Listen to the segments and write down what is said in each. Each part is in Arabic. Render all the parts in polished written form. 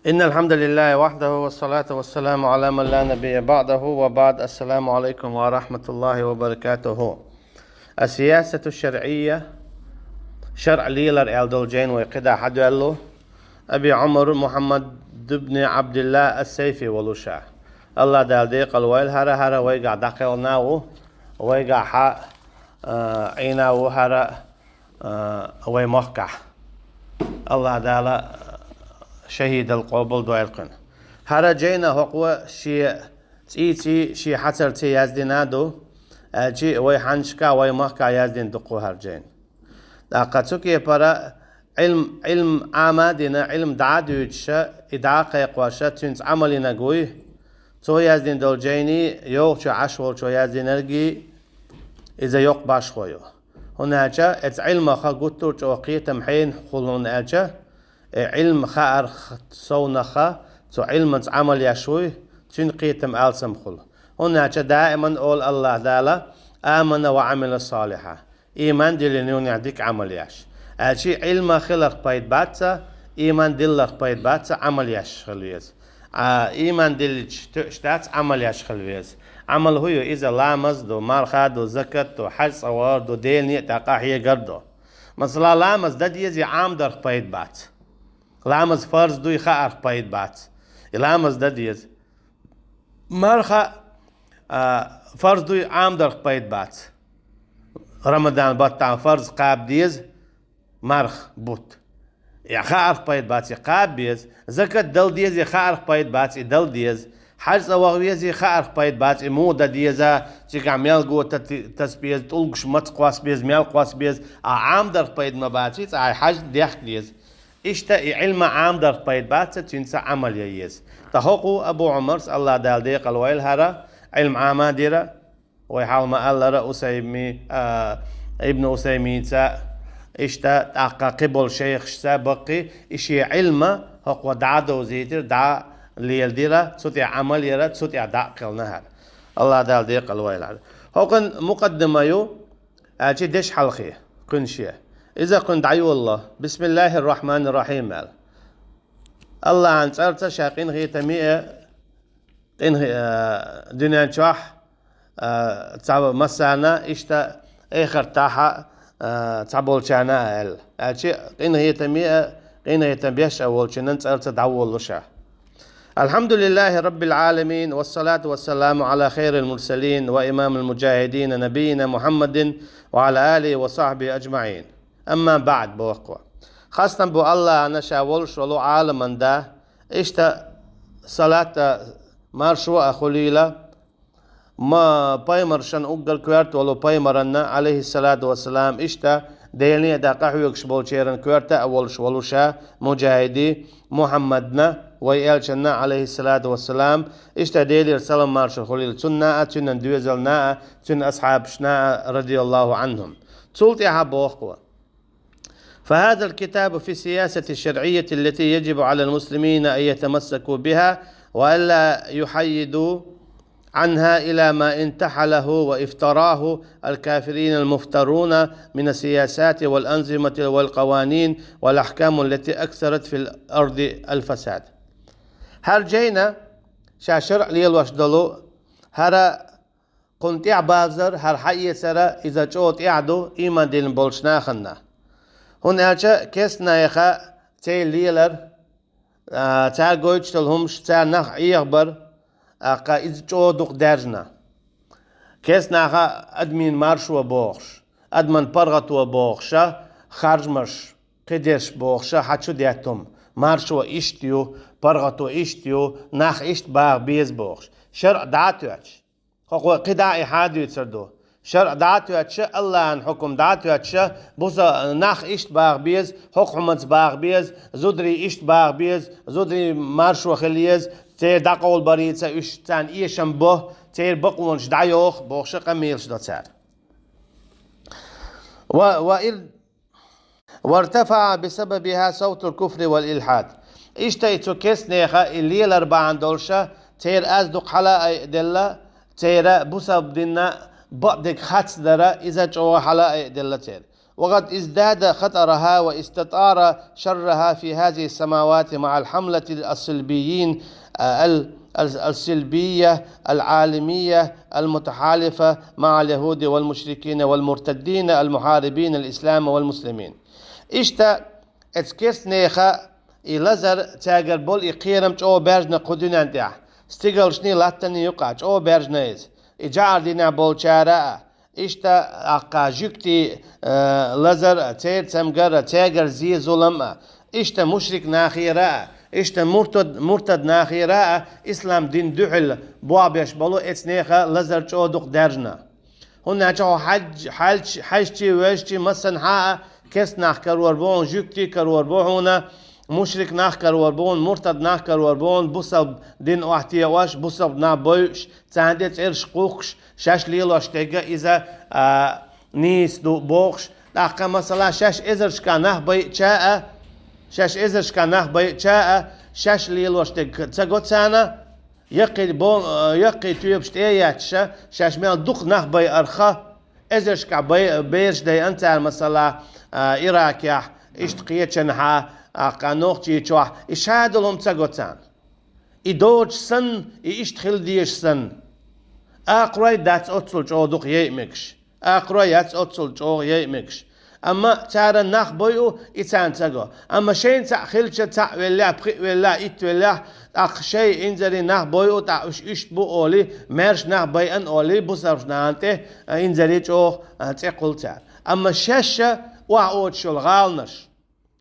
إن الحمد لله وحده والصلاة والسلام على من لا نبي بعده وبعد. السلام عليكم ورحمة الله وبركاته. السياسة الشرعية شرع ليلر الدولجين ويقدا حدوله أبي عمر محمد بن عبد الله السيفي ولوشا الله دالديق الويل هرا ويقع دقيلناو ويقع حق عينا وهرا ويمحكح الله دالا شهيد القبول دوالقن هرا جينا هقوة شي تيتي شي حتر تي يزدينادو جي ويحنشكا ويمحكا يزدين دقو هرجين داقاتوك يبرا علم عامدنا علم دعادوشا إدعاق يقواشا تنس عملنا قوي تو يزدين دولجيني يوغشو عشور شو يزدينرجي إذا يقباش خويو هناك علم خا قطر وقيت محين خلون أجا علم خا صون خا تو علم عمل يشوي تنقيتم ألسم خل هناك دائما أول الله دالا آمن وعمل صالحا إيمان دلنيون يعديك عمل ياش أشي علم خلق بايد باتسا إيمان دلق بايد باتسا عمل ياش خلويز إيمان دلش تشتات عمل ياش خلويز عمل هو إذا لامز دو مارخا دو زكت دو حج صوار دو ديل نيت تقاحية قردو مثلا لامز دد يزي عام در بايد بات لامز فرض دو يخار بايد بات لامز دد يز مارخا فرض دو عام در بايد بات رمضان بطان فرض قاب ديز مرخ بوت يا خارق بايد بات قاب بيز زكت دل ديز يا خارق بايد بات دل ديز حج صواغيز يا خارق بايد بات مودا ديزا تيك عميال جو تسبيز تلقش مت قواس بيز ميال قواس بيز عام در بايد مباتيت اي حج ديخ ديز اشتا علم عام در بايد بات تنسى عمل ييز تحقو ابو عمر الله دال ديق الويل هرا علم عام ديرا ويحال ما الله رأسيمي ابن أسيميتا اشتا تاقا قبل شيخ سابقي اشي علم هو دعادو زيتر دع ليل ديرا سوتي عمل يرا سوتي دع قلنا هذا الله دال ديق الويل هذا هو كان مقدمة يو اجي دش حلقي كن شيء اذا كنت دعيو الله بسم الله الرحمن الرحيم مال الله عن سألت شاقين هي تمية دنيا شاح تعب مسانا اشتا اخر تاحا تعبول شانا ال اشي قين هي تمية قين هي تنبيش اول شنن سألت دعول لشا الحمد لله رب العالمين والصلاة والسلام على خير المرسلين وإمام المجاهدين نبينا محمد وعلى آله وصحبه أجمعين أما بعد بوقوة خاصة بو الله أنا شاولش ولو عالما دا اشتا صلاة مارشوة خليلة ما بايمرشان أقل كوارت ولو بايمرنا عليه الصلاة والسلام اشتا ديلني دا قحويكش بولشيرن كوارتا أولش ولوشا مجاهدي محمدنا ويالشنا عليه الصلاة والسلام اشتا ديلي رسالة مارشو خليل تنا تنا دوزلنا تنا أصحابشنا رضي الله عنهم تولت يا حبوخوا فهذا الكتاب في السياسة الشرعية التي يجب على المسلمين أن يتمسكوا بها وألا يحيدوا عنها إلى ما انتحله وافتراه الكافرين المفترون من السياسات والأنظمة والقوانين والأحكام التي أكثرت في الأرض الفساد هر جينا شاشرع لي الوشدلو هر كنت بازر هر حي سرا إذا جوت إعدو إيمان دين بولشناخنا هناك كسنا يخا تي ليلر تا قويتش تلهمش تا نخ يخبر أقا إذ جودق درجنا كيس ناخا أدمين مارشو بوخش أدمن برغتو بوخشا خارجمش قدرش بوخشا حتشو دياتم مارشو إشتيو برغتو إشتيو ناخ إشت باغ بيز بوخش شرع دعاتو أتش خو قداء إحادو يتسردو شرع دعاتو أتش الله عن حكم دعاتو أتش بوسا ناخ إشت باغ بيز حكمت باغ بيز زودري إشت باغ بيز زودري مارشو خليز تير داقول بريتسا اشتان ايشم به تير بقونش دعيوخ بوخش قميلش داتسار وارتفع بسببها صوت الكفر والإلحاد اشتايتو كيس نيخا اللي الاربعان دولشا تير ازدق حلاء دلا تير بسبب دينا بعدك خاتس درا إذا جو حلاء دلا تير وقد ازداد خطرها واستطار شرها في هذه السماوات مع الحملة الصليبيين السلبية العالمية المتحالفة مع اليهود والمشركين والمرتدين المحاربين الإسلام والمسلمين. إشتا اتكسنيخا إلازر تاجر بول إقيرم جو برجنا قدنان ديح ستيغلشني لاتني يقاج او برجنايز إجار دينا بول شارع إشتا أقا جكتي لازر تير تمجر تاجر زي ظلم إشتا مشرك ناخيرا إشتا مرتد ناخيرا إسلام دين دحل بوابيش بلو اتنيخا لازر جو دوق درجنا هنا جو حجتي ويشتي مسن حاء كس ناخ كروربون جكتي كروربون مشرك ناخ كروربون مرتد ناخ كروربون بوسب دين واحتياواش بوسب نابوش تاندت إرش قوخش شاش ليلوش تيجا إذا نيس دو بوخش داقا مثلا شاش إزرش كانه بي شاء شاش إزرش كانه بي شاء شاش ليلوش تيجا تساقوت سانا يقي تيوبشت إياتش شاش ميل دوق نه بي أرخا إزرش كا بيرش دي أنت مثلا إراكيا إشتقيتشنها قانوخ تيجوح إشهاد لهم تساقوتان إدوج سن إشتخل ديش سن أقرأي دات أتصل جو دوق يأمكش أقرأي يات أتصل جو يأمكش أما تارا ناخ بيو إتان تاقو أما شين تأخلش تأويلا بخيولا إتويلا أخ شيء إنزري ناخ بيو تأوش إشتبو أولي مرش ناخ بيان أولي بصرش نانته إنزري جو تقول تار أما شاشة وعود شو الغالنش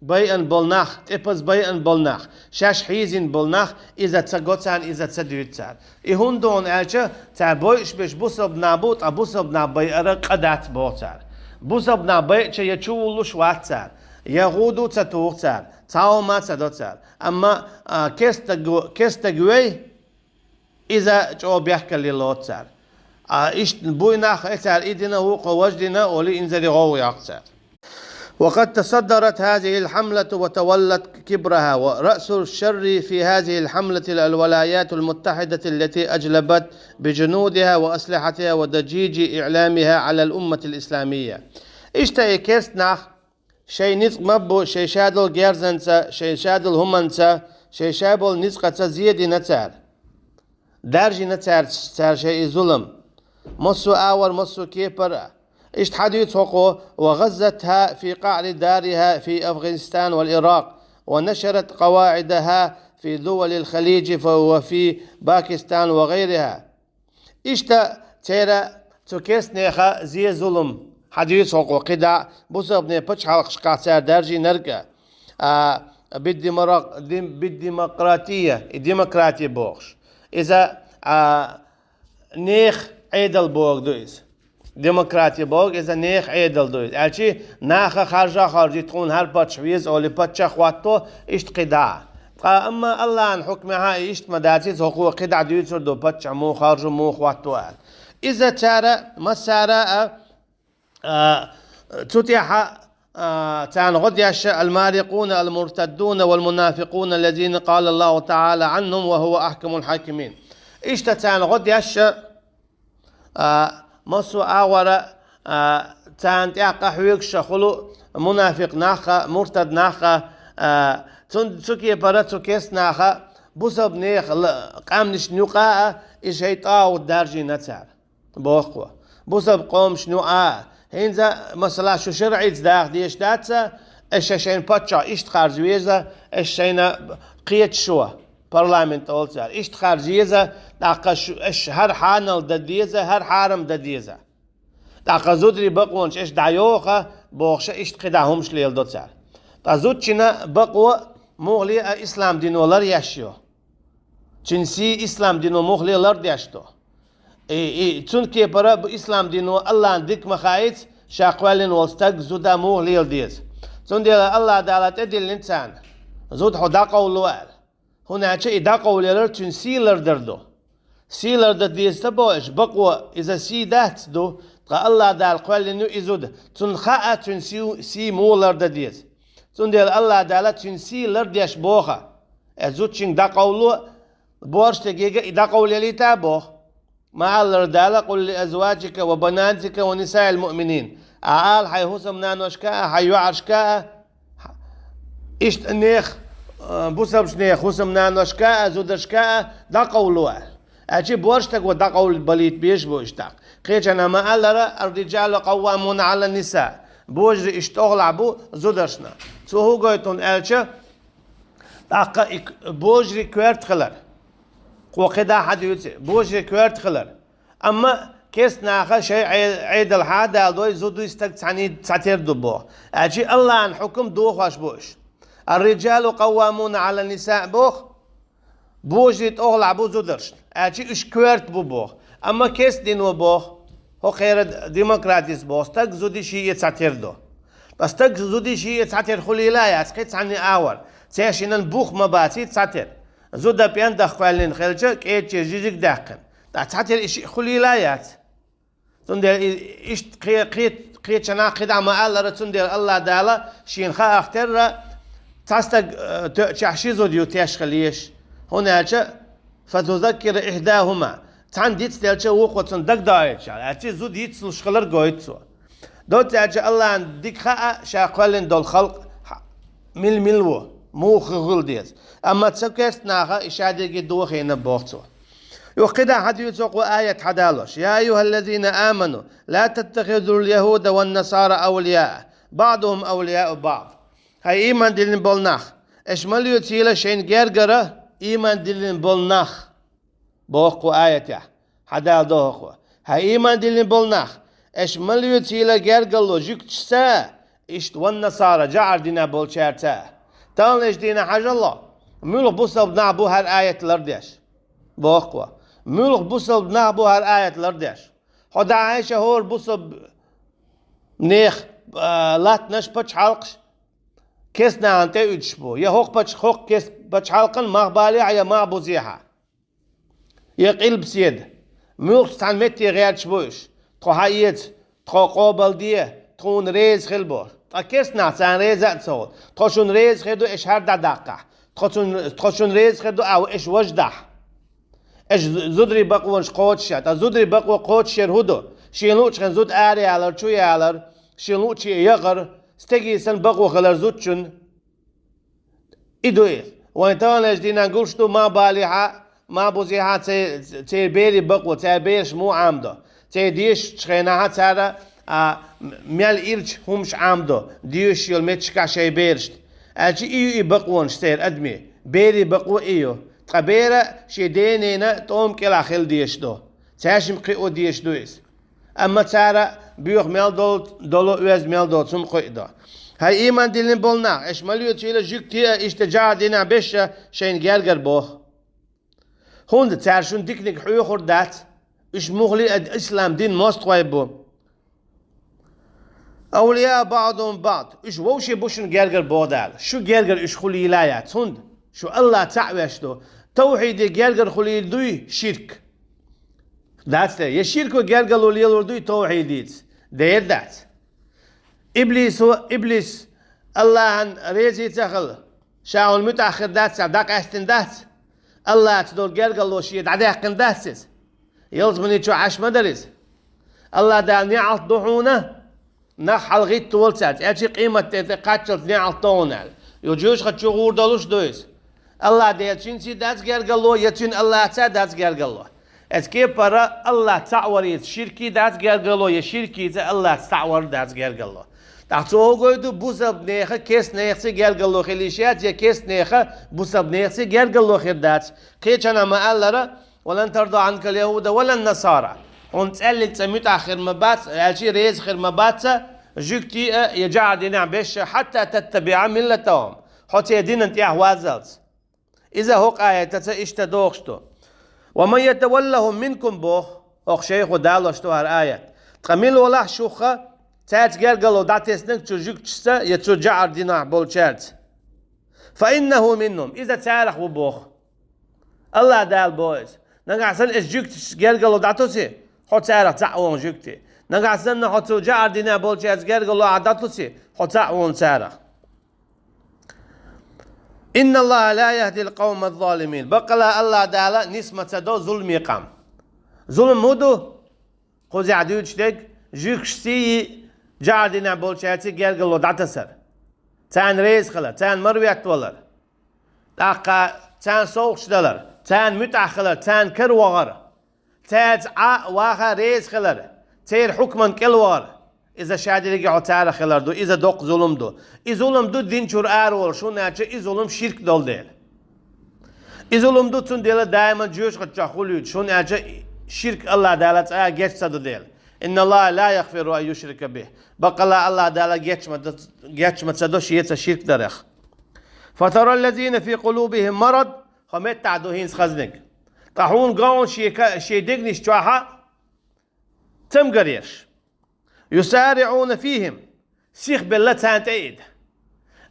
بيان بولناخ تبز بيان بولناخ شاش حيزين بولناخ إذا تساقوتان إذا تسدوتان إهون دون ألشا تابويش بيش بوصب نابوت أبوصب نابي أرق قدات بوتار بوصب نابي چه يچولوش واتار يغودو تتوغتار تاوما تدوتار أما كستقوي إذا جو بيحكا للوتار إشت بويناخ إتار إدنا وقو وجدنا أولي إنزري غو يقتار. وقد تصدرت هذه الحملة وتولت كبرها ورأس الشر في هذه الحملة الولايات المتحدة التي أجلبت بجنودها وأسلحتها وضجيج إعلامها على الأمة الإسلامية. إشتا كيرستناخ شي نزق مبو شي شادل جيرزنسا شي شادل همنسا شي شابل نزقة زيادة نتار درجة نتار شي ظلم مصو آور مصو كيبر اشتحدت حقوق وغزتها في قعر دارها في أفغانستان والعراق ونشرت قواعدها في دول الخليج وفي باكستان وغيرها. اشتا تيرا تكيس نيخا زي ظلم حديث حقوق قدع بصبني بچ حلق شقاتار درجي نرقى بالديمقراطية بوغش إذا نيخ عيدل بوغ دويس ديمقراطية بوغ إذا نيخ عيدل دويس ألشي ناخا خارجي تكون هر بچ ويز أولي بچ خواتو اشت قدع أما الله عن حكمها اشت مداتيز حقوق قدع دويسر دو بچ مو خارج مو خواتو إذا تارا مسارا تتيح تان غديش المارقون المرتدون والمنافقون الذين قال الله تعالى عنهم وهو أحكم الحاكمين. إشتا تان غديش مصو آورا تان تيقى حويكش خلو منافق ناخا مرتد ناخا تسكي برا تسكيس ناخا بوسب نيخ قامنش نوقاء إش هيطاو الدارجي نتار بوخوا بوسب قوم شنوقاء هنزا مثلا شو شرعي تداخ ديش داتسا اش شين باتشا اشت خارجويزا اش شينا قيت شوا برلمان تولتار اشت خارجيزا داقا اش هر حانل دديزا هر حارم دديزا داقا زودري بقونش اش دعيوخا بوخشا اشت قداهمش ليل دوتار تازودشنا بقوا مغلي اسلام دينولار ياشيو چنسي اسلام دينو مغلي لار ياشتو چونكي برا بإسلام دينو الله ديك مخايت شاقوالين والستاق زودا موغ ليل ديز چون ديال الله دالت ادي الانسان زود حدا قولوال هنا چه ادا قوليلر چون سيلر دردو سيلر ديز تبوش بقوة اذا سي دات دو قا الله دال قوالينو ازود چون خاء چون سي مولر ديز چون ديال الله دالت چون سيلر ديش بوخا ازود چين دا قولو بورش تجيجا ادا قوليلي تابوخ مع الردالة قل لأزواجك وبناتك ونساء المؤمنين عال حي حسم نانوشكا حي يعرشكا إشت نيخ بوسبش نيخ حسم نانوشكا زودشكا دا قولوا أجي بورشتك ودا قول بليت بيش بوشتك قيش أنا ما قال الرجال قوامون على النساء بوجري اشتغل عبو زودشنا تو هو قويتون ألشا بوجري كويرت خلر وقدا حد يوتي بوجري كويرت خلر أما كيس ناخا شيء عيد الحادة دوي زودو يستقطعني تساتير دبوه أجي الله عن حكم دوخاش بوش الرجال قوامون على النساء بوخ بوجري تغل عبو زودرش أجي إش كويرت بوخ أما كيس دينو بوخ هو خير ديمقراطيس بوخ تك زودي شيء تساتير دو بس تك زودي شيء تساتير خلي لا يسقط عني أول تيشين البوخ مباتي تساتير زودا بيان دخلين خلجك إيه تيجيك داخل تساتير إيش خلي لا يات تندر إيش قيت شنا قدع ما الله تندر الله دالا شين خا أختر تستق تشحشي زوديو تيشخليش هنا فتذكر إحداهما تنديت تلشة وقوة تندق دايتش أتي زود يتصل شخلر قويتسو دوت أجا الله عندك خا شاقلين دول خلق ملو مو خغل ديز أما تسكرت ناخا إشادة جدو خينا بوقتو وقدا حديث آية حدالوش يا أيها الذين آمنوا لا تتخذوا اليهود والنصارى أولياء بعضهم أولياء بعض هاي إيمان دلين بولناخ اشمل يتيلا شين جرجرة إيمان دلين بولناخ بوقو آية حدال دوخو هاي إيمان دلين بولناخ اشمل يتيلا جرجلو جكتشتا إشت والنصارى جعل دينا بولشارتا تانلش دينا حاجة الله ملو بوصل بنعبو هالآية الأرديش بوقوا ملو بوصل بنعبو هالآية الأرديش خدا عايشة هور بوصل نيخ لاتنش بچ حلقش كيس نانتي يدشبو يا هوق بچ خوق كيس بچ حلقن مغبالي عيا معبو زيحا يقيل بسيد ملو ستان متي غير شبوش تخو حييت تخو قوبل ديه تخون ريز خلبور كيس ناسان ريز أتصول تخشون ريز خدو إيش هردا دقة تخشون ريز خدو أو إيش وجدح إيش زودري بقوانش قوتشات زودري بقوا قوتشير هدو شيلوش خن زود آري على شوي على شيلوش يغر استجي سن بقوا خلر زودشون إدوير وين تانش دينا نقولشتو ما باليها ما بوزيها تي بيري بقوا تي بيرش مو عامدو تي ديش تخينها تارا ميال إيرش همش عامدو ديوش يول متشكا شي بيرشت أجي إيو بقوان شتير أدمي بيري بقو إيو تقبيرا شي دينينا توم كلا خل ديش دو تاشم قيقو ديش دويس أما تارا بيوخ ميال دولو اوز ميال دول سم قيقو هاي إيمان دلين بولنا إش مليو تيلا جيك تيا إشتجاع دينا بيشا شين جالجر بوخ هون تارشون ديكنك حيوخور دات إش مغلي الإسلام دين مستوى بو أولياء بعضهم بعض إيش ووشي بوشن جرجر بودال شو جرجر إيش خلي لايات هند شو الله تعويش دو توحيد جرجر خلي دوي شرك that's يا شرك وجرجر لوليل دوي توحيديت دير that إبليس الله عن ريزي تخل شاول متأخر دات داك أستن دات الله تدور جرجر لو شيء عداك داتس يلزمني شو عاش مدرس الله دال نعط ضحونه نخ الغيت تولسات أجي قيمة تقاتل نعال طونال يجوش خدشو غور دلوش دويس الله ده يتشين سي داس جرجلو يتشين الله تا داس جرجلو اسكي برا الله تعوريت شركي داس جرجلو يا شركي تا الله تعور داس جرجلو تحتو قيدو بوسب نيخه كيس نيخسي جرجلو خليشات يا كيس نيخه بوسب نيخسي جرجلو خير دات قيتش انا ما قال ولن ترضى عنك اليهود ولا النصارى ونتقلل تسميت آخر مبات الشيء ريز خير مبات جوكتي يجعل دينا بيش حتى تتبع ملتهم حتى يدين انت وازلت إذا هو آية تتأشت دوخشتو ومن يتولهم منكم بوخ أخ شيخ ودالوشتو هالآية تقميل ولا شوخة تات جرجلو داتيس نكتو جوكتشتا يتجعل دينا بولشات فإنه منهم إذا تعرف بوخ الله دال بويز نقعسن إيش جوكتش جرجلو داتوسي حتى تعرف تعوون جوكتي نقعسن حتى جعل دينا بولشات جرجلو عداتوسي حتى تعوون تعرف إن الله لا يهدي القوم الظالمين بقلا الله دالا نسمة دو ظلم يقام ظلم مودو خوزي عديوش ديك جوكشتي جاردنا بولشاتي جرجلو دعتسر تان ريز خلا تان مرويات ولر دقا تان سوقش دلر تان متأخلر تان كروغر تاج واخا ريز خلر تير حكما كلوار إذا شادي رجعوا تعالى خلر دو إذا دوق ظلم دو ظلم دو دين شور آرول شو ناتش ظلم شرك دول ديل ظلم دو تون ديل دائما جوش قد تخوليد شو ناتش شرك الله دالت جيش صدو ديل إن الله لا يغفر أن يشرك به بقى الله دالا جيش ما تصدوش يتسا شرك درخ فترى الذين في قلوبهم مرض خمت تعدوهين خزنك طاحون قاون شي دقنش تواحا تم قريش يسارعون فيهم سيخ بالله تانتايد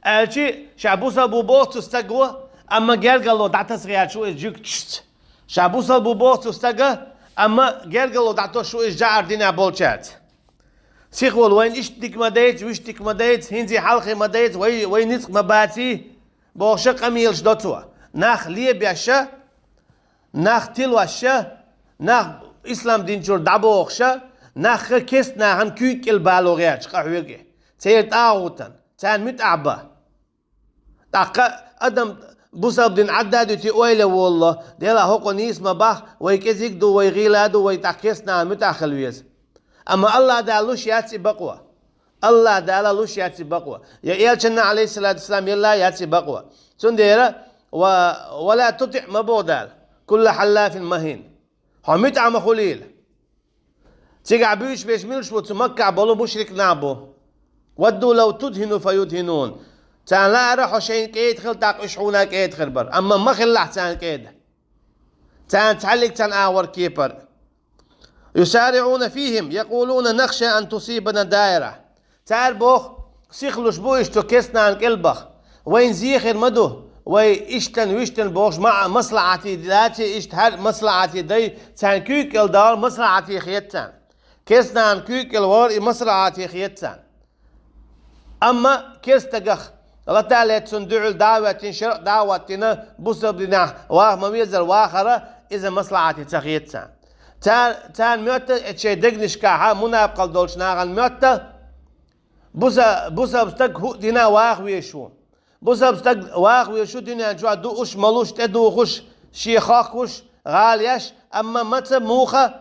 الشي شعبوسا بوبوت تستقوى اما قالوا دعتا صغير شو اجيك تشت شعبوسا بوبوت تستقى اما قالوا دعتا شو اجار دينا بولشات سيخ وين اشتك مديت واشتك مديت هنزي حلقي مديت وين نسق مباتي بوشا قميلش دوتوا ناخ ليه بياشا ناخ تلواشا ناخ اسلام دينشور دعبوخشا ناخ كسنا هن كيك البالوغيات قحويقي تير تاغوتن تان متعبا تاقا ادم بوساب دين عدادو تي اويلة والله ديلا هوكو نيسما باخ ويكزيك دو ويغيلادو ويتاكسنا متاخلويز اما الله دالوش ياتي بقوة الله دالوش ياتي بقوة يا إيالشنا عليه الصلاة والسلام يلا ياتي بقوة سنديرا ولا تطع مبودال كل حلاف مهين حميت عم خليل تيجع بيش بيش ميلش وتمكع بلو مشرك نعبو ودوا لو تدهنوا فيدهنون تان لا راحوا شيء كيد خل تاق اشحونا كيد خربر اما ما خلح تان كيد تان تعلق تان اور كيبر يسارعون فيهم يقولون نخشى ان تصيبنا دائره تعربوخ سيخلوش بو اشتو كسنا عن كلبخ وين زيخر مدو وي اشتن بوش مع مصلحتي دلاتي اشتهر مصلحتي دي تان كيك الدار مصلحتي خيتان كسنا عن كيك الوار مصلحتي خيتان اما كستقخ الله تعالى تندعو الدعوة تنشر دعوتنا بصبنا واه مميز الواخرة اذا مصلحتي تخيتان تان ميوتا اتشي دقنش كاها منابقل دولش ناغن ميوتا بوسا بستق هو دينا واخ ويشو بوسا بستق واخ ويشو دينا جوا دو اش ملوش تدو خش شيخاكوش غاليش اما متى موخة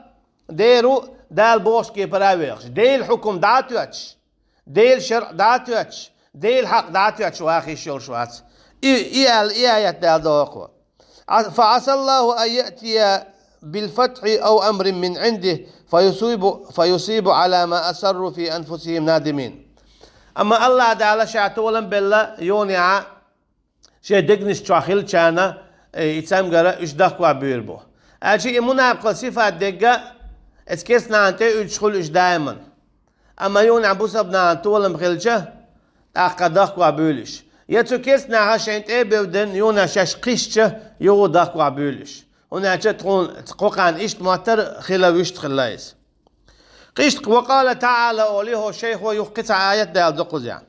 ديرو دال بوش كي براويخش ديل حكم داتواتش ديل شرع داتواتش ديل حق داتواتش واخي شول شوات ايات دال دوقوا فعسى الله ان يأتي بالفتح أو أمر من عنده فيصيب على ما أسروا في أنفسهم نادمين أما الله تعالى شعتولا بالله يونيا شيء دقنش تواخيل كان يتسام قرأ إيش دقوا بيربو أشي منافق صفات دقة اسكسنا أنت يدخل إيش دائما أما يونيا بوسبنا أنتولا مخيلشة أقا دقوا بيولش يتو كسنا هاشين تيبودن يونيا شاش قيشة يو دقوا بيولش هنا تقوقان إشت ماتر خلا ويشت خلايس قيشت وقال تعالى أوليه الشيخ ويقطع آيات دال دقزع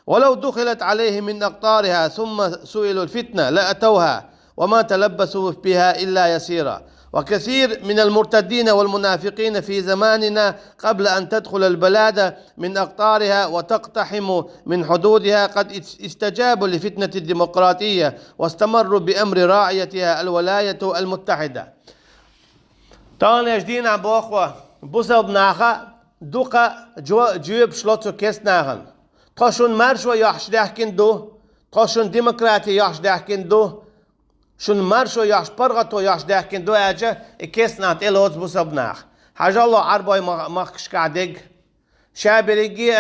ولو دخلت عليه من أقطارها ثم سئلوا الفتنة لأتوها وما تلبسوا بها إلا يسيرا وكثير من المرتدين والمنافقين في زماننا قبل أن تدخل البلاد من أقطارها وتقتحم من حدودها قد استجابوا لفتنة الديمقراطية واستمروا بأمر راعيتها الولاية المتحدة. تاني جدينا عم بأخوة بوسب ناخا دوقا جوب شلوتو كيس ناخن تخشون مرشو يحش دحكن دو تخشون ديمقراطي يحش دحكن دو شون مرشو ياش برغتو ياش داكن دو اجا كيسنات الوز بوسبناخ حاجه الله عرباي ماخش قاعدق شابريجي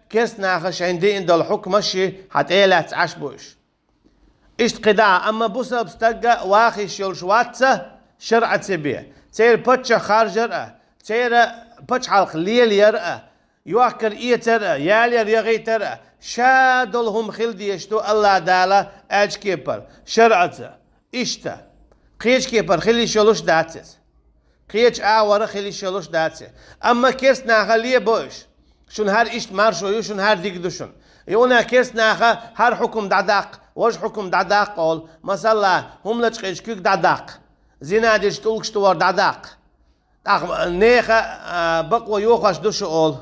كيسناخ عندي عند الحكم مشي حتيلات عشبوش اشت قداع اما بوسب استقى واخي شواتسه شرعت سبيه تير بتش خارجر تير بتش حلق ليل يرأ يوكر ايتر يالير يغيتر شادلهم خلدي يشتو الله دالا اج كيبر شرعته إشتا قيش كيبر خلي شلوش داتس قيش آورا خلي شلوش داتس أما كيس ناخا ليه بوش شون هار إشت مارشو يو شون هار ديكدوشون يونا كيس ناخا هار حكم دعداق وش حكم دعداق قول مثلا هم لتشقيش كيك دعداق زينا ديش تولكش توار دعداق نيخا بقوة يوخش دوشو قول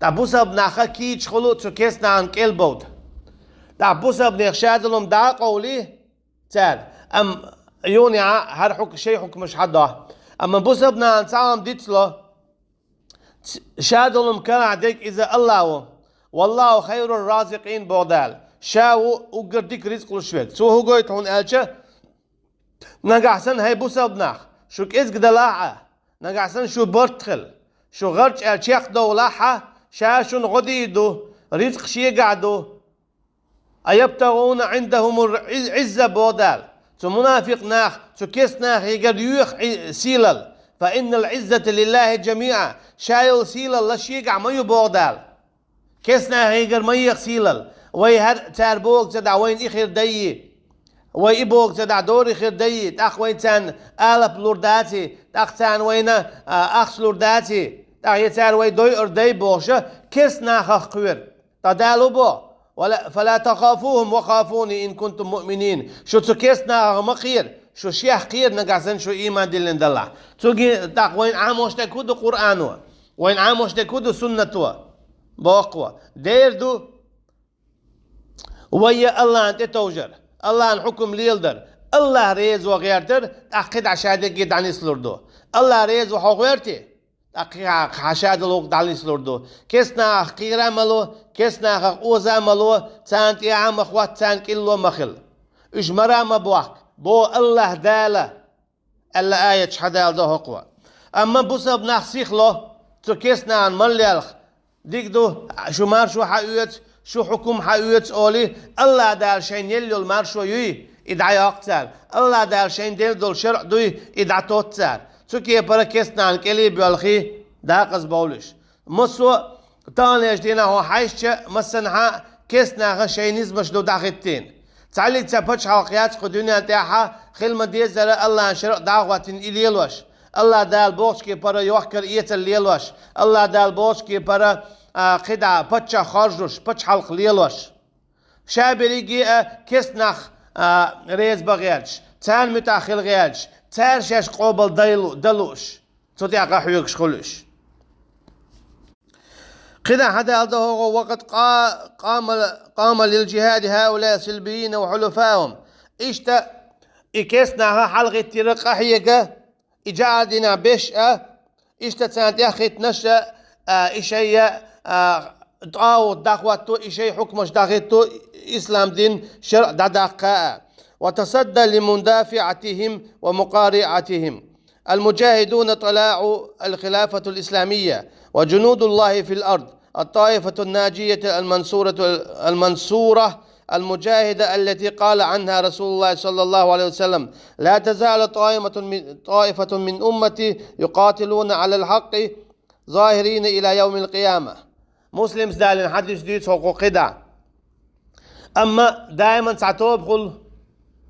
Da busab nacha kiich khulu zu kesna an kelbod. Da busab nech shadlum da qawli تال يوني هر حكم شيء حكم مش حدا أما بوسبنا عن سام ديتلا شادلهم كان عديك إذا الله والله خير الرازقين بودال شاو وقرديك رزق الشوك سو هو قويت هون ألشة نقعسن هاي بوسبنا شو كإز قدلاعة نقعسن شو برتخل شو غرج ألشيخ دولاحة شاشون غديدو رزق شي قعدو أيبتغون عندهم العزة بودال تو منافق ناخ تو كيس ناخ يقدر يوخ سيلل فإن العزة لله جميعا شايل سيلل لشيقع ما يبودال كيس ناخ يقدر ما يخسيلل وي هر تاربوك تدع وين إخير دي وي إبوك تدع دور إخير دي تأخ وين تان آلب لورداتي تأخ تان وين أخس لورداتي تأخ يتار وي دوي أردي بوشة كيس ناخ أخوير تدالو بو فلا تخافوهم وخافوني إن كنتم مؤمنين شو تكيسنا مقير شو شيخ قير نقاسن شو إيمان دلين دلع تجي تاق وين عاموش تكودو قرآنه وين عاموش تكودو سنته بقوة دير دو ويا الله أنت توجر الله الحكم ليلدر الله ريز وغيرتر أخذ عشادة جد عن يسلردو الله ريز وحوغيرتي حشاد لوق داليس لوردو كسنا خيرا ملو كسنا خوزا ملو تانت يا عم اخوات تان كيلو مخل اجمرا مبوك بو الله داله الا آية شحدال ده قوة اما بوسب نخسيخ له تو كسنا عن مليالخ ديك دو شو مار شو حقويت شو حكم حقويت اولي الله دال شين يلو المار شو يوي ادعي اقتال الله دال شين ديل دول شرع دوي ادعي توتسال سوكي برا كيسنا عن كلي بالخي داقز بولش مسو تاني اشدينا هو حيشة مسنها كيسنا غشينيز مش دو داختين تعليق تبتش حلقيات خدوني انتاحا خلما ديزر الله انشرق دعوة إليلوش الله دال بوش كي برا يوحكر إيت الليلوش الله دال بوش كي برا قدع بتش خارجوش بتش حلق ليلوش شابريجي كيسنا ريز بغيرش تان متاخل غيرش تارشش قبل دلوش تودي قحويكش خلوش قدا هذا هو وقت قام للجهاد هؤلاء سلبيين وحلفائهم إشتا إكسنا حلقة ترقى حيقة إجادنا بشأة إشتا تانت يخيط نشأ إشي طاو دعوتو إشي حكمش داغتو إسلام دين شرع دقاء وتصدى لمدافعتهم ومقارعتهم المجاهدون طلاع الخلافة الإسلامية وجنود الله في الأرض الطائفة الناجية المنصورة المجاهدة التي قال عنها رسول الله صلى الله عليه وسلم لا تزال طائفة من أمتي يقاتلون على الحق ظاهرين إلى يوم القيامة مسلم دالين حديث ديت حقوق دع أما دائما سعتوب خل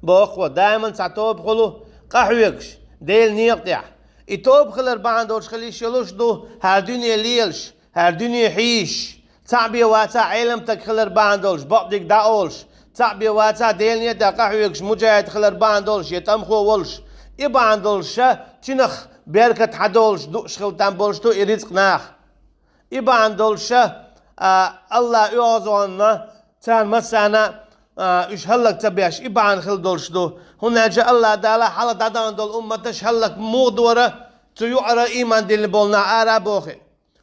بأخوة دائما سعتوب خلو قحويكش ديل نيقطع إتوب خلر باندوش خليش يلوش دو هر دنيا ليلش هر دنيا حيش تعبي واتا علم تك خلر باندوش بقدك داولش تعبي واتا ديل نيدا قحويكش مجاهد خلر باندوش يتمخو ولش إباندولش تنخ بيركت حدولش دوش خلتان بولش تو إرزق ناخ إباندولش الله يعزونا تان مسانا إيش هلك تبيش إبان خل دولش دو هنا جاء الله دالا حالا دادان دول أمتش هلك مغدورة تيوعر إيمان دين بولنا آرابوخي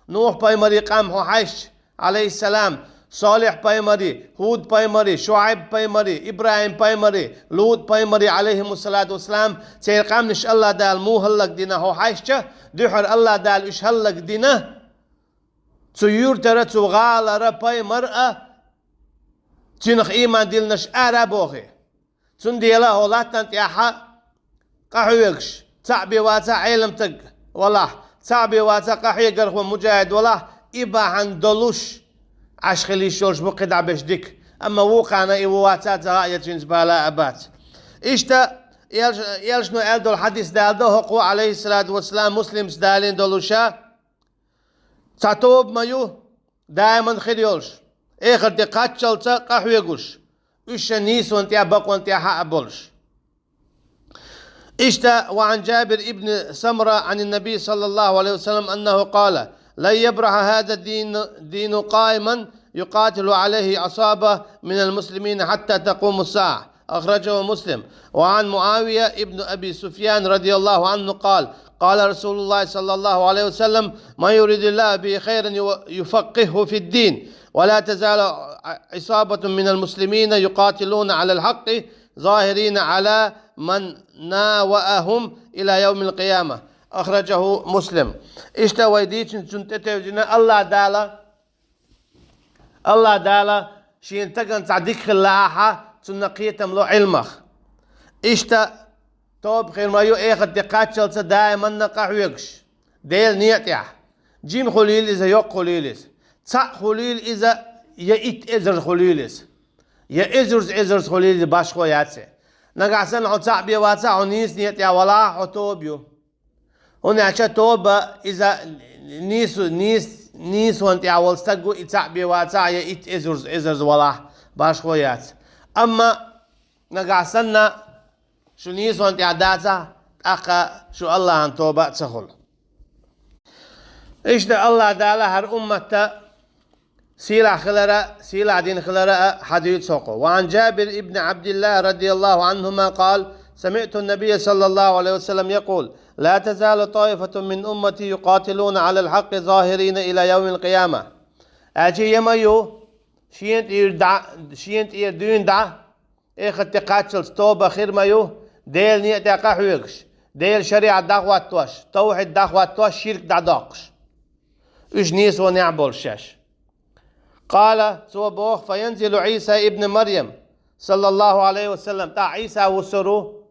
نوح بايمري قام حيش عليه السلام صالح بايمري هود بايمري شعيب بايمري إبراهيم بايمري لوط بايمري عليهم الصلاة والسلام تيقام نش الله دال مو هلك دينا هو حيشة دحر الله دال إيش هلك دينا تيور ترى تغالر بايمرأة تنخ إيمان ديلنش آرابوخي تنديلا هولاتنا تياحا قحويكش تعبي واتا علم تق والله تعبي واتا قحوي قرخو مجاهد والله إبا عن دلوش عش خلي شورش بقدع بشدك أما وقعنا إيواتا تغاية جنزبالا أبات إشتا يلشنو ألدو الحديث دالدو هقو عليه الصلاة والسلام مسلم سدالين دولوشا تعتوب مايو دائما خريولش إخر دقات شلتا قحويقوش إيش نيس وانتيا بق وانتيا حق بولش إشتا وعن جابر ابن سمرة عن النبي صلى الله عليه وسلم أنه قال لن يبرح هذا الدين قائما يقاتل عليه عصابة من المسلمين حتى تقوم الساعة. أخرجه مسلم. وعن معاوية ابن أبي سفيان رضي الله عنه قال قال رسول الله صلى الله عليه وسلم ما يريد الله به خيرا يفقهه في الدين ولا تزال عصابة من المسلمين يقاتلون على الحق ظاهرين على من ناوأهم إلى يوم القيامة. أخرجه مسلم. إشتا ويديش سنتتوجنا الله دالا شين تقن تعديك خلاحة سنقيتم له علمخ. إشتا توب خير ما يو إيخد تقاتشل دائما نقاحويكش ديل نيتيح جيم خليل إذا يوق خليلس تسع خليل إذا يأيت إزر خليلس يا إزرز خليل باش خوياتسي نقعسن عو تسع بيواتسا عو نيس نيتيح ولا عو توبيو هنا عشا توبة إذا نيس وانتيح والستقو إتسع بيواتسا يأيت إزرز ولا باش خوياتسي. أما نقعسن شو نيس وانت عداتا أقا شو الله عن توبة تسخل. إيش ده الله دالا هر أمة سيلع دين خلرة حديث سوقه. وعن جابر ابن عبد الله رضي الله عنهما قال سمعت النبي صلى الله عليه وسلم يقول لا تزال طائفة من أمتي يقاتلون على الحق ظاهرين إلى يوم القيامة. أجي يميو شينت دون دع إخت تقاتل توبة خير مايو ديل نيت قحويكش ديل شريعة دعوات توش توحيد دعوات توش شرك دعداقش إيش نيس ونعبول شاش. قال سوى بوخ فينزل عيسى ابن مريم صلى الله عليه وسلم تاع عيسى وسرو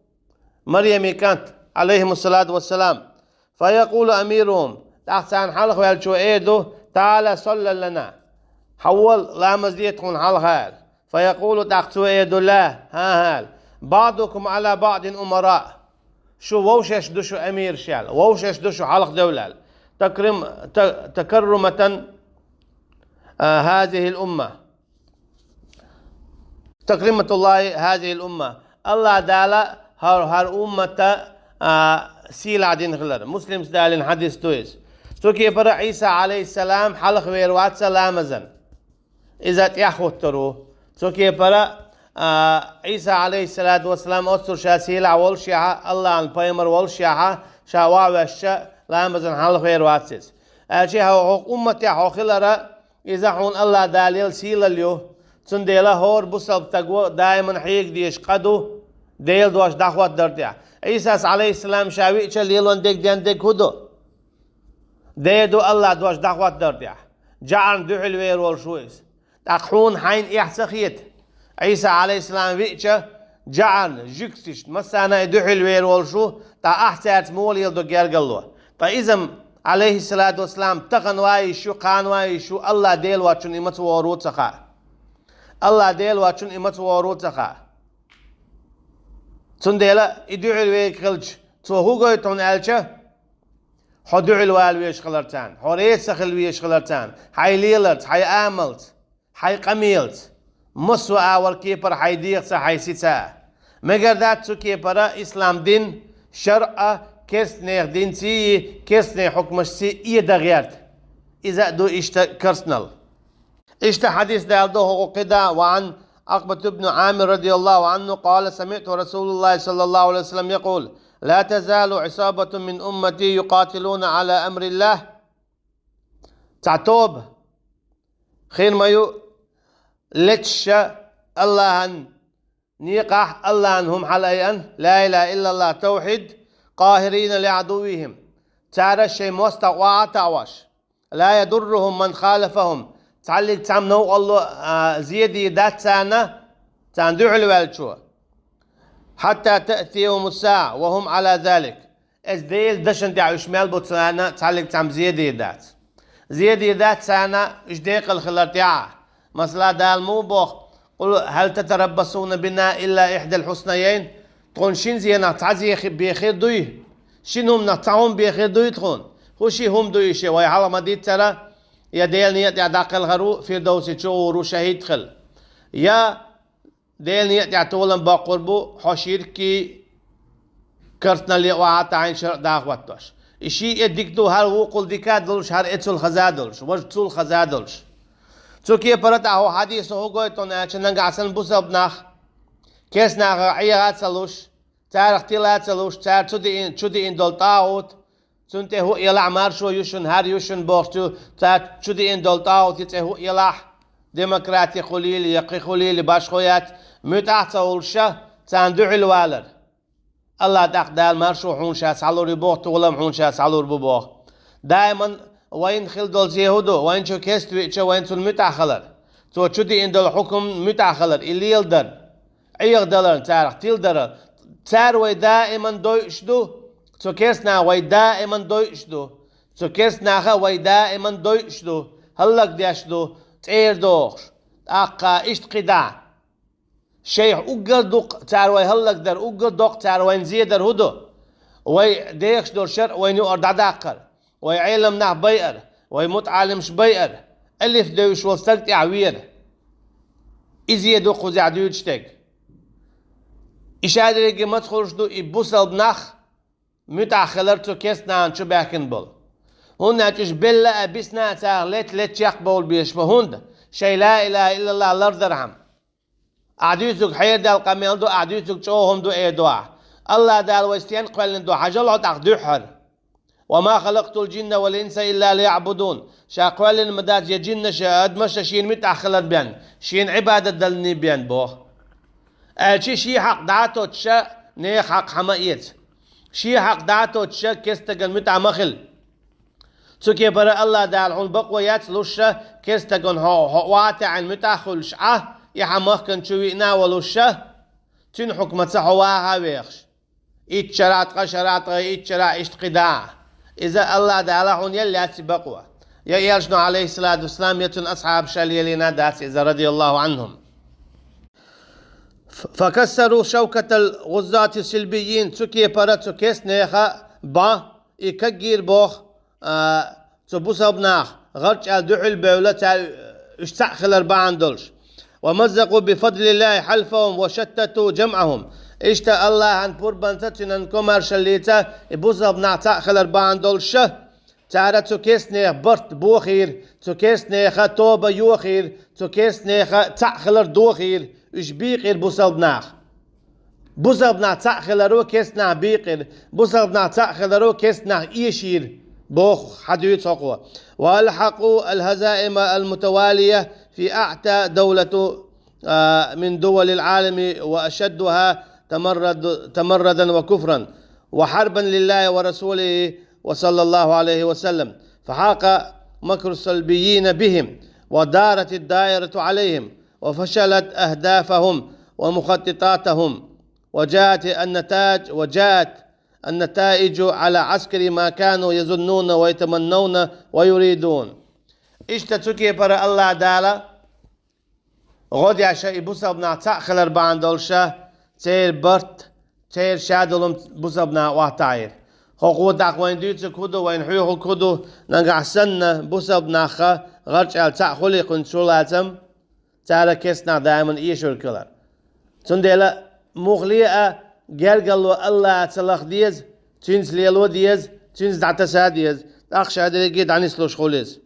مريم كانت عليهم الصلاة والسلام فيقول أميرهم تحسن حلق ويالشو إيدو تعالى صلى لنا حول لا مزيتكم حلق فيقول تحسو إيدو لا هال بعضكم على بعض أمراء شو ووشش دشو أمير شال ووشش دشو حلق دولال تكرمة هذه الأمة تكرمة الله هذه الأمة الله دالا هر أمة سيل دين غلر مسلم دالين حديث تويس تو كيف عيسى عليه السلام حلق ويروات سلامزن إذا تيحوترو تو كيف عيسى عليه الصلاة والسلام أسر شاسيل والشيعة الله عن بيمر والشيعة شاوا وشا لامزن حلق ويرواتسيس الشيء هو أمتي حوخلرا إذا حون الله داليل سيل اليو تنديلا هور بصب تقوى دائما حيك ديش قدو ديل دواش دعوات درديا عيسى عليه السلام شاوي ليلون ديك ديان ديك هدو ديدو الله دواش دعوات درديا جعن دعل وير والشويس تقحون حين إحسخيت عيسى عليه السلام ويتشا جعن جكسش مسانا دعل وير والشو تا أحسات مولي يلدو جيرقلو تا إذن عليه الصلاة والسلام تقن وايشو قان وايشو الله ديل واتشون إمت وروت سخا الله ديل واتشون إمت وروت سخا تنديلا يدعو الويك خلج تو هو قوي تون ألشة حدعو الوال ويش خلرتان حريت سخل ويش خلرتان حي ليلت حي آملت حي قميلت مسوا أول كيبر حي ديقسا حي سيتا مقردات تو كيبر إسلام دين شرع كرسني دين سي كرسني حكمش سي إيه دغيرت إذا دو إشتا كرسنل إشتا حديث دالدو هو قدا. وعن عقبة بن عامر رضي الله عنه قال سمعت رسول الله صلى الله عليه وسلم يقول لا تزال عصابة من أمتي يقاتلون على أمر الله تعتوب خير ما يو لتش الله نيقح الله أنهم حليا لا إله إلا الله توحيد قاهرين لعدوهم تعرى الشيء مستوى تعوش لا يضرهم من خالفهم تعلق تعمنوا الله زيدي دات سنة تندعو الوالشوا حتى تأتيهم الساعة وهم على ذلك ازديل دشن دعو شمال بوتسانا تعلق تعم زيدي ذات سنة اشديق الخلطيعة مثلا دال مو بوخ قل هل تتربصون بنا إلا إحدى الحسنيين تقول شين زينا تعزي بخير دوي شنهم نطعهم بخير دوي تقول خوشي هم دوي شي ويحاول ما ديت ترى يا ديل نيت يا داقل غرو في دوسي تشور شهيد خل يا ديل نيت يا تولن باقربو حشير كي كرتنا اللي وعات عين شر داخواتوش إشي إديكتو هر وقل ديكادلش هر إتسول خزادلش وجتول خزادلش تركيا برتا هو حديث هو قويتون أشنن عسن بوسبناخ كيس ناخ عيات سلوش تار اختلاط سلوش تار تودي إن دولتاوت تنته هو يلع مارشو يشن هر يشن بوختو تار تودي إن دولتاوت يته هو يلع ديمقراطي خليل يقي خليل باش خويات متاح تولشة تاندع الوالر الله تقدال مارشو حونشا سالوري بوخت ولا حونشا سالور ببوخ دائما وين خل دول زيهودو وين شو كيست وين سول متاخلر تو تشدي إن دول حكم متاخلر اللي يلدر عيق دلر تارخ تيلدر تار وي دائما دويشدو تو كيسنا وي دائما دويشدو تو كيسنا خا وي دائما دويشدو هلك ديشدو تير دوخ اقا اشت قدع شيخ اوغر دوق تار وي هلك در اوغر دوق تار وين زيدر هدو وي ديخش دور شر وين يقعد داقر وي علم نح بيئر وي متعلمش بيئر الف دوش وصلت عوير ازيدو قوزي عدويتشتك إشارة لكي ما تخرج دو إبوسل بناخ متأخلر تو كيسنا عن شو بحكن بول هون تش بلا أبسنا تاغلت لت يقبول بيش فهون شي لا إله إلا الله لردرهم أعديتك حير دال قميل دو أعديتك شوهم دو إيه دعا الله دال ويستين قبل دو حجل عطاق دوحر وما خلقت الجن والإنس إلا ليعبدون شا قبل المدات يجن شا أدمش شين متأخلر بيان شين عبادة دلني بيان بوه شي حق دعاتو تشا نيخ حق حمايت شي حق دعاتو تشا كيستقن متعمخل سوكي برا الله دال عون بقويات لوشا كيستقن هو واتع المتاخل شعه يحمخكن شوينا ولوشا تن حكمة صحواها ويخش إتشرات قشرات إتشرا إشتقداع إذا الله دال عون يلي بقوة يا يرجنو عليه الصلاة والسلام يتن أصحاب شاليلنا داس إذا رضي الله عنهم فكسروا شوكة الغزاة السلبيين تسكي برا تسكيس نيخا با إكجير بوخ تبوسا بناخ غرش الدعو البولة اشتعخل أربعان دولش ومزقوا بفضل الله حلفهم وشتتوا جمعهم اشتا الله عن بوربان تتنن كمار شليتا بوسا بناخ تعخل أربعان دولش تعالى تسكيس نيخ برت بوخير تسكيس نيخا توبة يوخير تسكيس نيخا تعخل دوخير إيش بيقر بوسلبناخ بوسلبناخ تأخلرو كيسنا بيقر بوسلبناخ تأخلرو كيسنا إيشير بوخ حديث حقوة والحقوا الهزائم المتوالية في أعتى دولة من دول العالم وأشدها تمردا وكفرا وحربا لله ورسوله وصلى الله عليه وسلم فحاق مكر السلبيين بهم ودارت الدائرة عليهم وفشلت أهدافهم ومخططاتهم وجاءت النتائج على عسكر ما كانوا يظنون ويتمنون ويريدون اشتتوكي برا الله دالا غد يعشا إبوسا بنا تأخلر بان دولشا تير برت تير شادلهم بوسا بنا واتاير خوقو داق وين ديوتك كودو وين حيوخو كودو نقع سنة بوسا بناخا غرش على تأخلي قنشولاتم تعالى كيسنا دائما إيشور كلر تندلا مغلية جرجل الله تلاخ ديز تنز ليلو ديز تنز دعتسا ديز أخشى هذا جد عن سلوش خوليز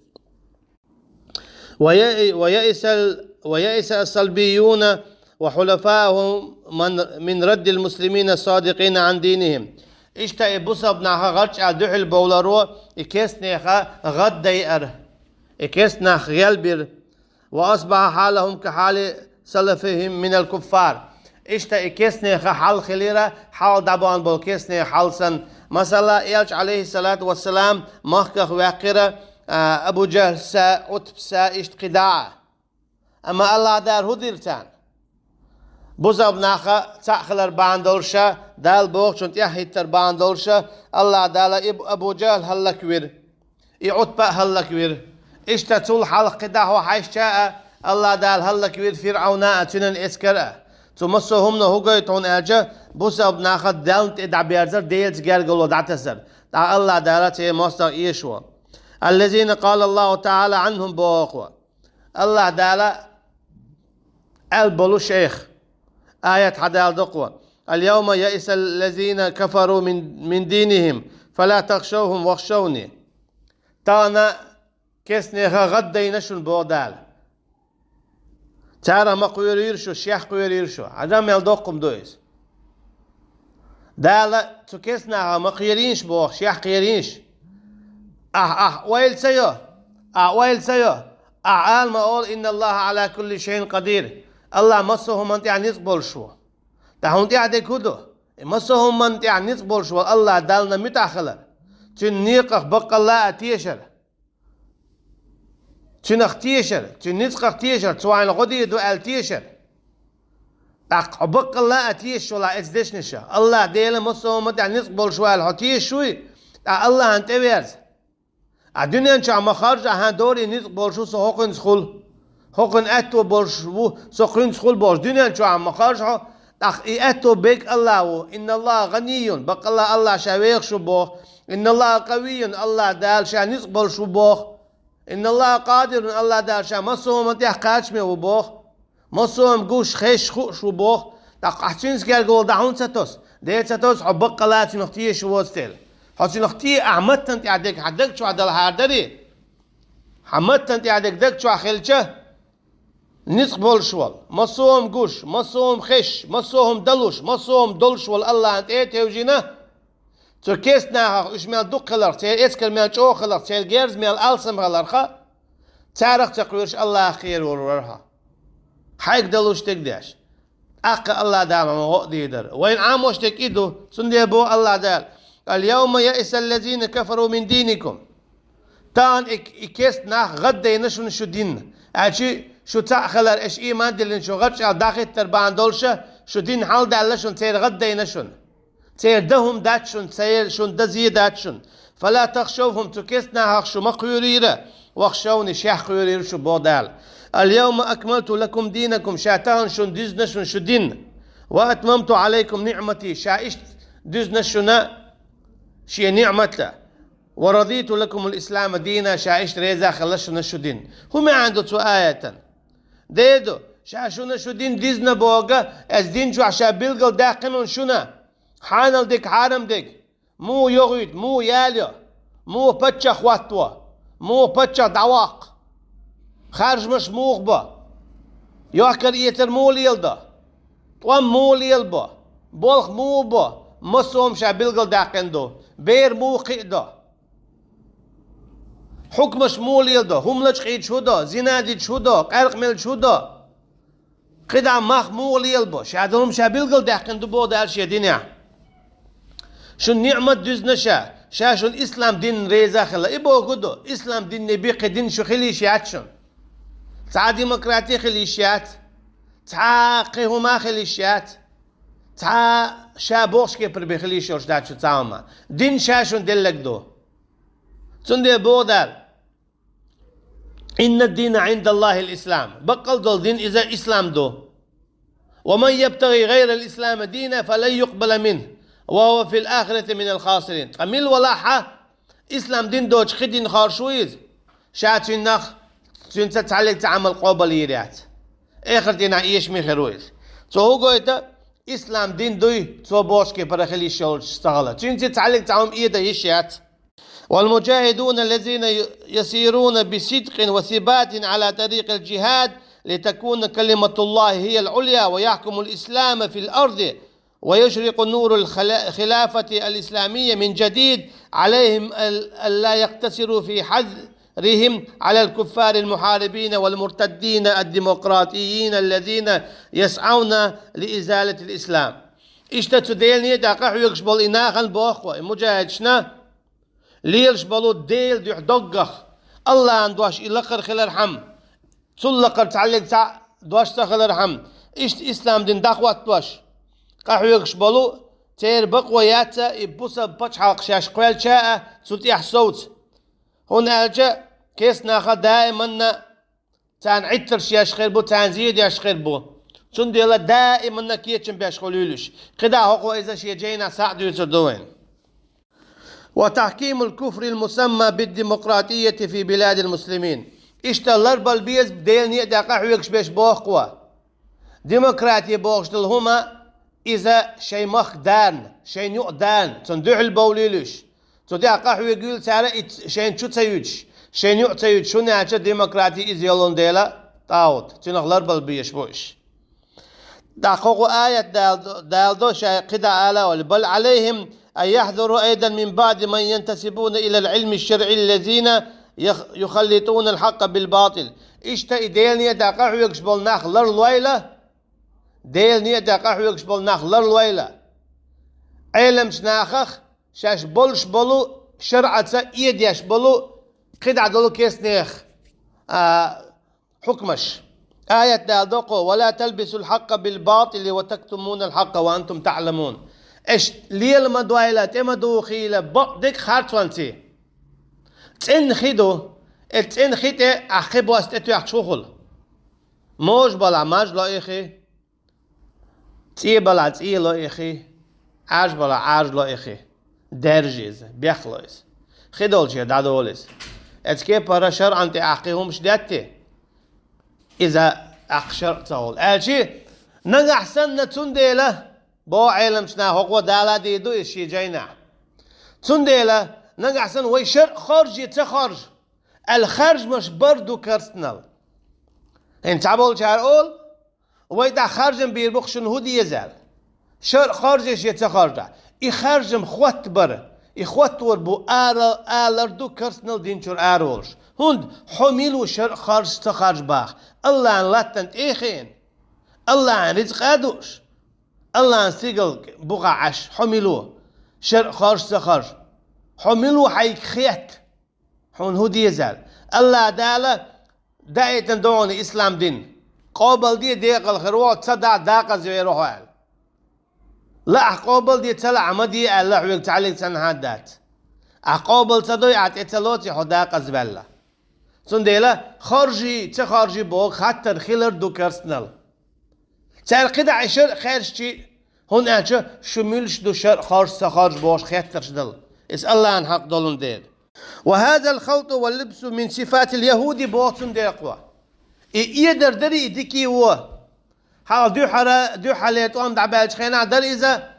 ويئس الصلبيون وحلفائهم من رد المسلمين الصادقين عن دينهم اشتا بوسا بناها غرش على دحل بولارو إكيسنا غد ديئر إكيسنا غيالبير وأصبح حالهم كحال سلفهم من الكفار اشتا إكيسنا حال خليرة حال دابان بول كيسنا حالسن مثلا إيالش عليه الصلاة والسلام مخكخ واقرة أبو جهل سا عتب سا اشت قداعة أما الله دار هديرتان بوزا بناخا تأخلر بان دولشا دال بوخ شنت يحيتر بان دولشا الله دال أبو جهل هلك وير يعتبا هلك وير اشتا تول حلق قداح وحيش شاء الله دال هلك وير فرعونا تنن اسكرا تمسوهم هوغيتون اجا بوسا بناخا دالنت ادع بيرزر ديلز جرجلو دعتسر دع الله دالت مستر ايشوا الذين قال الله تعالى عنهم بوخوا الله دال البلو شيخ آية حدال دقوة اليوم يئس الذين كفروا من دينهم فلا تخشوهم واخشوني. تانا كسنها غدينشون بودال تارا ما قويريرشو شيخ قويريرشو عدم يلدوكم دويس دالا تكسنا ما قيرينش بو شيخ قيرينش ويل سيو ويل سيو أعال ما أقول إن الله على كل شيء قدير. الله مصهم من يعني نقبل شو تهون يعني كده مصهم من يعني نقبل شو الله دالنا متأخلا تنيقخ بق الله أتيشر تنخ تيشر تنيقخ تيشر سواء الغدي دو التيشر بق الله أتيش ولا إزدش نشا الله ديلا مصهم من يعني نقبل شو الحتيش شوي الله أنت ويرز الدنيا إن شاء الله خارج هان دوري نقبل شو سوقن سخول هوكن أتو برشو سخين سخول برش دنيا إن شاء الله خارج أتو بيك الله إن الله غني بق الله شويخ شو بوخ إن الله قوي الله دال شا نقبل شو بوخ إن الله قادر الله دال شا مصوم تحقاش مي وبوخ مصوم جوش خيش شو بوخ أحسن سكير قول دعون ستوس ده ستوس بق الله تنختيه شو وستيل هاتي نختيه أحمد تنتي عدك حدك شو عدل هاردري حمد تنتي عدك دك شو أخلشه نقبل شوال مصوم جوش مصوم خش مصوم دلوش مصوم دلش والله أنت إيه توجينا تركيسنا إيش مال دق خلر تير إسكر مال جو خلر تير جيرز مال ألسم خلر خا تعرف تقولش الله خير ورها حيك دلوش تقداش أق الله دام ما هو ديدر وين عاموش تكيدو سندي بو الله دال اليوم يئس الذين كفروا من دينكم تان إكيسنا غدا ينشون شو دين أشي شو تأخلر إيش إيمان دلين شو غدش على داخل تربان دولشة شو دين حال دالشون تير غدا ينشون تير دهم داتشون تير شون دزي داتشون فلا تخشوهم تكسنا هخشو مقيوريرة واخشوني شيخ قيورير شو بودال اليوم أكملت لكم دينكم شاتان شون دزنشون شو دين وأتممت عليكم نعمتي شايشت دزنشونا شي نعمته ورضيت لكم الإسلام دينا شايشت ريزا خلشنا شو دين هم عنده آية ديدو شاشونا شو دين ديزنا بوغا از دين شو عشا بيلغل داقنون شونا حانل ديك حارم ديك مو يغيد مو ياليو مو بچا خواتوا مو بچا دواق خارج مش موغبا يوكر يتر مو ليلدا طوام مو ليلبا بولخ مو با مصوم شا بيلغل داقندو بير مو قيدو حكمش مو ليلدا هم لش قيد شودا زنادي شودا قرق مل شودا قدع مخ مو ليلبا شادهم شا بيلغل داقندو بو دال شي دينيا شو نعمة دزنشا شو الإسلام دين ريزا خلا إبو قدو إسلام دين نبيق دين شو خليشيات شون تا ديمقراطية خليشيات تا قهما خليشيات تا شابوش كبر بخليشوش دات شو تاوما دين شاشون دلك دو تندي بودال إن الدين عند الله الإسلام بقل دول دين إذا إسلام دو ومن يبتغي غير الإسلام دينا فلن يقبل منه وهو في الآخرة من الخاسرين قميل ولاحة إسلام دين دوش خدين خارشويز شاتين نخ سنت تعلق تعمل قبليات آخرتنا إيش مخرويز هو قويتا إسلام دين دوي تو بوشكي برخلي شول استغلا سنت تعلق تعم إيدا يشيات والمجاهدون الذين يسيرون بصدق وثبات على طريق الجهاد لتكون كلمة الله هي العليا ويحكم الإسلام في الأرض ويشرق نور الخلافة الإسلامية من جديد عليهم ألا يقتصروا في حذرهم على الكفار المحاربين والمرتدين الديمقراطيين الذين يسعون لإزالة الإسلام. اشتتوا ديل نيدا قحو يقشبل إناخن بأخوة مجاهد شنا ليقشبلوا الديل يحدقخ الله اندواش إلقر خلال حم تلقر تعلق دواش تخلال حم اشت إسلام دين داخوات دواش قحو يقشبلوا تير بقوياتا يبوسا بطش حلق شاش قويل شاء سلطيح صوت هنا ألجا كيس ناخد دائما تان عتر شاش خير بو تان زيد ياش خير بو سندي الله دائما كيتشن باش خلولوش قدا هقو إذا شي جينا ساعدوا يتردوين وتحكيم الكفر المسمى بالديمقراطية في بلاد المسلمين اشتلر بالبيز ديل نيدا قحو يقشبش بوخوا ديمقراطية بوخشتل هما إذا شي مخ دان شي نوع دان تندوح البوليلوش تودع قحوي يقول سارة شين شو تسويش شين يعتيد شو نعشة ديمقراطي إزيالون ديلا طاوت تنغلر بالبيش بوش دقوق آية دال دو شيء قدا آلا بل عليهم أن يحذروا أيضا من بعد من ينتسبون إلى العلم الشرعي الذين يخلطون الحق بالباطل إشتا ديلني دقاحو يكشبل ناخ لر الويلة ديلني دقاحو يكشبل ناخ لر الويلة علم شناخخ شاش بولش بولو شرعة إيد يش بولو قدا دولو كيس نيخ حكمش آية دادوقو ولا تلبسوا الحق بالباطل وتكتمون الحق وأنتم تعلمون إيش ليل مدوائلة تمدو خيلة بقدك خارتوانتي تين خيدو تين خيتي أخيبو استيتو يحشوخل موش بلا ماج لا إخي تي بلا تي لا إخي عاج بلا عاج لا إخي درجيز بيخلويس خيدول شي دادوليس اتكي برا شرعا تي أخيهم شداتي إذا أقشر تقول أشي نجح سنة تنديلة بو علم شنا هو دالا ديدو إشي جينا تنديلة نجح سنة ويشر خارج يتخرج الخارج مش بردو كرسنال إن تعبول شارقول ويدا خارجم بيربخشن هودي يزال شر خارجش يتخرج يخرجم خوات بر يخوات ور بو آلردو كرسنال دينشور آرولش هند حميلو شر خارج تخرج باخ الله عن لاتنت إيخين الله عن رزق أدوش الله عن سيقل بقع عش حملوه شر خارج تخرج حملوه حيك خيت حون هو يزال الله دالة دايتن دوني إسلام دين قابل دي ديق الخروات صدع داقة زي روحوال لا قابل دي تلا عمدي الله ويك تعليق سنهادات قابل صدوي عتيتلوتي حداقة زبالة سنديلا خارجي تخارجي بوك حتى خيلر دو كرسنال تار قدع عشر خارجي هون أنت شملش دو شر خارج بوش خيترش دل اس الله عن حق دولون ديل وهذا الخلط واللبس من صفات اليهود بوتن ديقوا يقدر دري ديكي هو حال دو حالات وان دعبالج خينا در إذا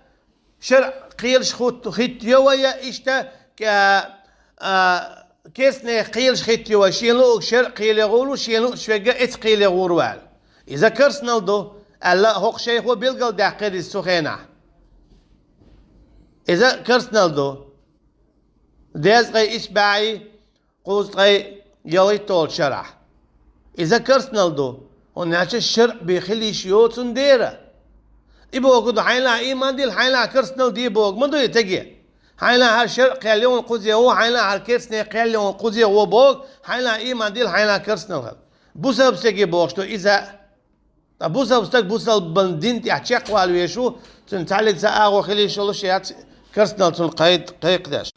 شر قيلش خيت يويا إشتا كيسني قيلش خيتي وشيلو شر قيل يقولوا شيلو شوجا ات قيل يقولوا إذا كرسنال دو الله هوق شيخ وبيلقل داقير السخينة إذا كرسنال دو ديز غي إسباعي قوز غي يلي طول شرح إذا كرسنال دو هناك الشرع بيخلي شيوت ديرة إبوغ دو حيلا إيمان ديل حيلا كرسنال دي بوغ مدو يتجي حيلا هالشرع قال لهم قوزي هو حيلا هالكرسني قال لهم قوزي هو بوغ حيلا إيمان ديل حيلا كرسنال بوسا بسكي بوغشتو إذا بوسا بستك بوسا بندين تحشق والويشو تنتعلق ساعة وخلي شلو شيات كرسنال تنقيد قيقداش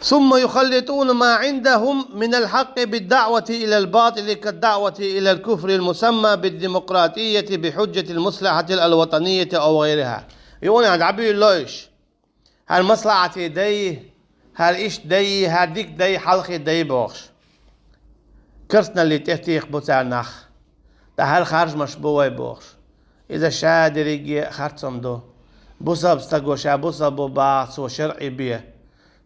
ثم يخلطون ما عندهم من الحق بالدعوة إلى الباطل كالدعوة إلى الكفر المسمى بالديمقراطية بحجة المصلحة الوطنية أو غيرها يقول عند عبي اللوش هالمصلحة دي هالإيش دي هاديك دي حلقة دي بوخش كرسنا اللي تحتيق بوتانخ ده هالخارج مشبوه بوخش إذا شادر يجي خرطم دو بوصب استقوشا بوصب وباعث وشرعي بيه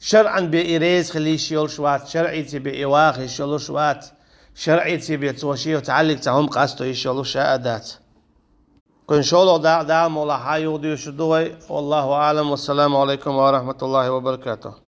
شرعا بإيريز خليش يول شوات شرعي تبي إواخ يشولو شوات شرعي تبي توشي وتعلق تهم قاستو يشولو شهادات كن شولو دا مولا حيو ديو شدوي والله أعلم والسلام عليكم ورحمة الله وبركاته